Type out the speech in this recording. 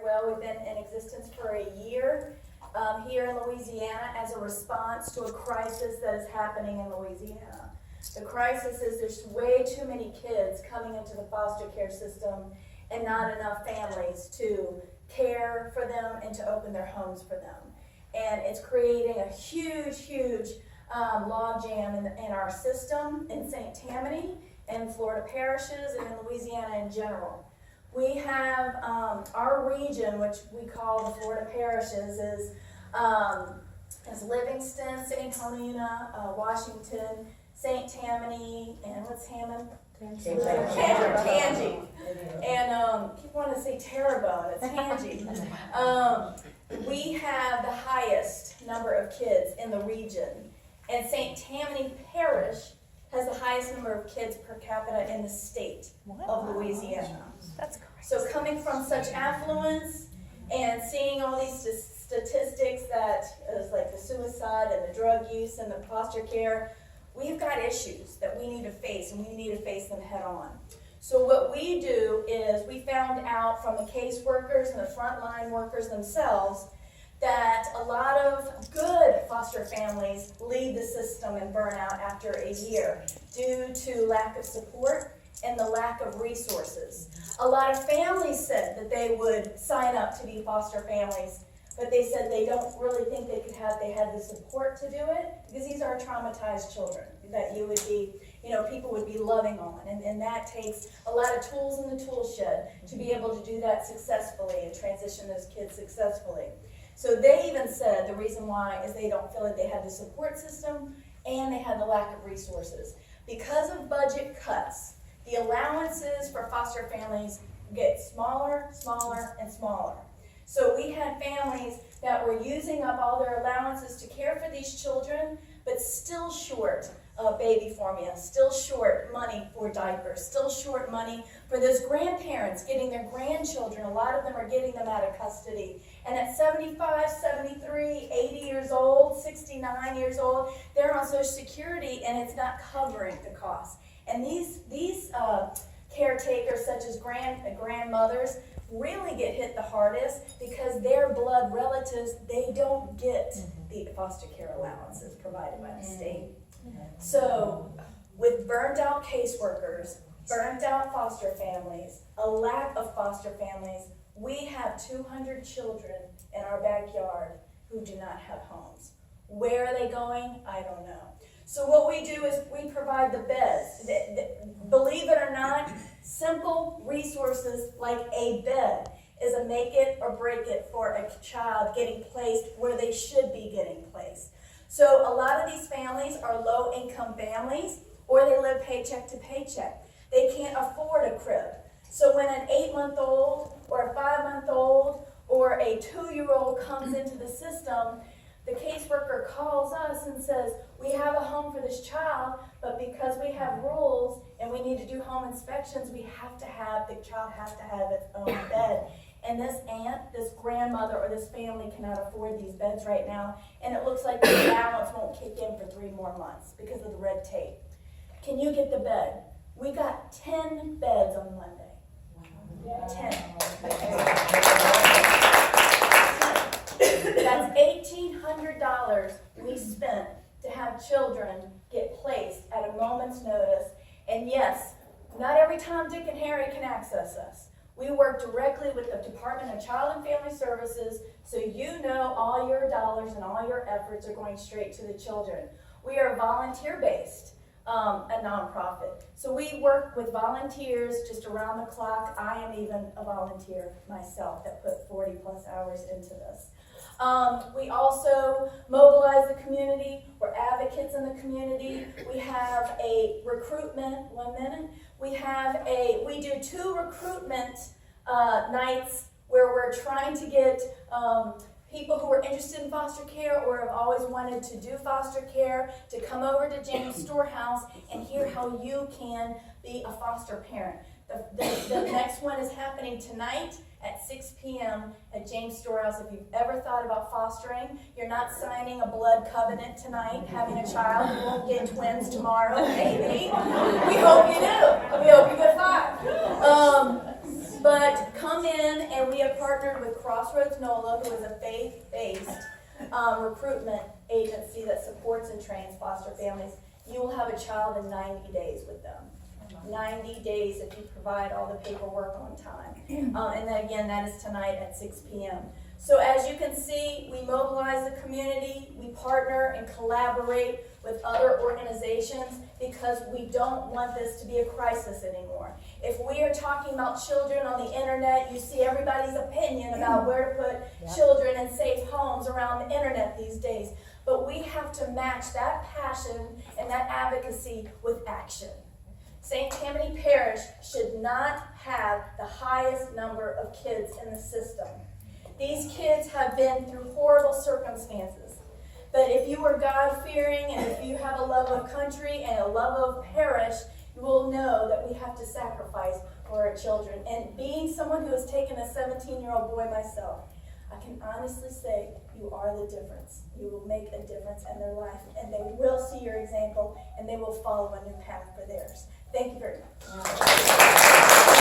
well. We've been in existence for a year here in Louisiana as a response to a crisis that is happening in Louisiana. The crisis is there's way too many kids coming into the foster care system and not enough families to care for them and to open their homes for them. And it's creating a huge logjam in our system in St. Tammany and Florida parishes and in Louisiana in general. We have our region, which we call the Florida parishes, is Livingston, St. Helena, Washington, St. Tammany, and what's Hammond? Tangi. And keep wanting to say Terrebonne, it's Tangi. We have the highest number of kids in the region. And St. Tammany Parish has the highest number of kids per capita in the state of Louisiana. That's crazy. So coming from such affluence and seeing all these statistics that is like the suicide and the drug use and the foster care, we've got issues that we need to face, and we need to face them head on. So what we do is we found out from the caseworkers and the frontline workers themselves that a lot of good foster families leave the system and burn out after a year due to lack of support and the lack of resources. A lot of families said that they would sign up to be foster families, but they said they don't really think they had the support to do it, because these are traumatized children that you would be, people would be loving on. And that takes a lot of tools in the tool shed to be able to do that successfully and transition those kids successfully. So they even said the reason why is they don't feel like they had the support system and they had the lack of resources. Because of budget cuts, the allowances for foster families get smaller, and smaller. So we had families that were using up all their allowances to care for these children, but still short baby formula, still short money for diapers, still short money for those grandparents getting their grandchildren. A lot of them are getting them out of custody. And at 75, 73, 80 years old, 69 years old, they're on Social Security and it's not covering the cost. And these caretakers, such as grandmothers, really get hit the hardest because their blood relatives, they don't get the foster care allowances provided by the state. So with burned out caseworkers, burned out foster families, a lack of foster families, we have 200 children in our backyard who do not have homes. Where are they going? I don't know. So what we do is we provide the beds. Believe it or not, simple resources like a bed is a make it or break it for a child getting placed where they should be getting placed. So a lot of these families are low-income families, or they live paycheck to paycheck. They can't afford a crib. So when an 8-month-old or a 5-month-old or a 2-year-old comes into the system, the caseworker calls us and says, we have a home for this child, but because we have rules and we need to do home inspections, the child has to have its own bed. And this aunt, this grandmother, or this family cannot afford these beds right now, and it looks like the allowance won't kick in for 3 more months because of the red tape. Can you get the bed? We got 10 beds on Monday. Wow. 10. That's $1,800 we spent to have children get placed at a moment's notice. And yes, not every Tom, Dick, and Harry can access us. We work directly with the Department of Child and Family Services, so you know all your dollars and all your efforts are going straight to the children. We are volunteer-based, a nonprofit. So we work with volunteers just around the clock. I am even a volunteer myself that put 40+ hours into this. We also mobilize the community. We're advocates in the community. We have a recruitment, we do 2 recruitment nights where we're trying to get people who are interested in foster care or have always wanted to do foster care to come over to James Storehouse and hear how you can be a foster parent. The next one is happening tonight at 6 p.m. at James Storehouse. If you've ever thought about fostering, you're not signing a blood covenant tonight, having a child. You won't get twins tomorrow, maybe. We hope you do. We hope you get 5. But come in, and we have partnered with Crossroads NOLA, who is a faith-based recruitment agency that supports and trains foster families. You will have a child in 90 days with them. 90 days if you provide all the paperwork on time. And then again, that is tonight at 6 p.m. So as you can see, we mobilize the community, we partner and collaborate with other organizations because we don't want this to be a crisis anymore. If we are talking about children on the internet, you see everybody's opinion about where to put children in safe homes around the internet these days. But we have to match that passion and that advocacy with action. St. Tammany Parish should not have the highest number of kids in the system. These kids have been through horrible circumstances. But if you are God-fearing and if you have a love of country and a love of parish, you will know that we have to sacrifice for our children. And being someone who has taken a 17-year-old boy myself, I can honestly say you are the difference. You will make a difference in their life, and they will see your example, and they will follow a new path for theirs. Thank you very much.